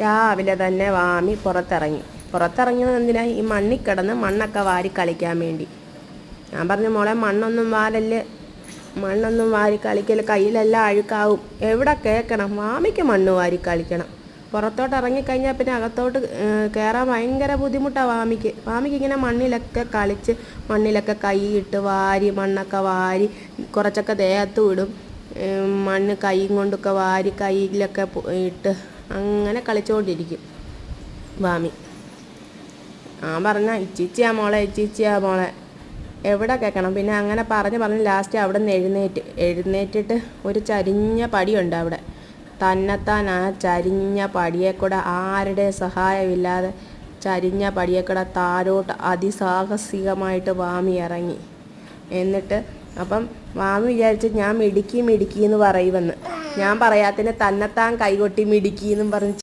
രാവിലെ തന്നെ വാമി പുറത്തിറങ്ങിയത് എന്തിനാ? ഈ മണ്ണിൽ കിടന്ന് മണ്ണൊക്കെ വാരി കളിക്കാൻ വേണ്ടി. ഞാൻ പറഞ്ഞു, മോളെ മണ്ണൊന്നും വാരി കളിക്കൽ, കയ്യിലെല്ലാം അഴുക്കാവും. എവിടെ കേൾക്കണം? വാമിക്ക് മണ്ണ് വാരി കളിക്കണം. പുറത്തോട്ട് ഇറങ്ങിക്കഴിഞ്ഞാൽ പിന്നെ അകത്തോട്ട് കയറാൻ ഭയങ്കര ബുദ്ധിമുട്ടാണ് വാമിക്ക് ഇങ്ങനെ മണ്ണിലൊക്കെ കളിച്ച്, മണ്ണിലൊക്കെ കൈയിട്ട് വാരി, മണ്ണൊക്കെ വാരി, കുറച്ചൊക്കെ ദേഹത്ത് വിടും. മണ്ണ് കൈ കൊണ്ടൊക്കെ വാരി കയ്യിലൊക്കെ ഇട്ട് അങ്ങനെ കളിച്ചുകൊണ്ടിരിക്കും വാമി. ഞാൻ പറഞ്ഞ ഇച്ചിച്ചിയാ മോളെ എവിടെ കേൾക്കണം? പിന്നെ അങ്ങനെ പറഞ്ഞ് ലാസ്റ്റ് അവിടെ നിന്ന് എഴുന്നേറ്റിട്ട് ഒരു ചരിഞ്ഞ പടിയുണ്ട് അവിടെ. തന്നെത്താൻ ആ ചരിഞ്ഞ പടിയെ കൂടെ, ആരുടെ സഹായമില്ലാതെ ചരിഞ്ഞ പടിയെ കൂടെ താഴോട്ട് അതിസാഹസികമായിട്ട് വാമി ഇറങ്ങി. എന്നിട്ട് അപ്പം വാമി വിചാരിച്ച് ഞാൻ മിടുക്കി എന്ന് പറയുമെന്ന്. ഞാൻ പറയാത്തിന് തന്നെത്താൻ കൈകൊട്ടി മിടുക്കി എന്നും പറഞ്ഞ്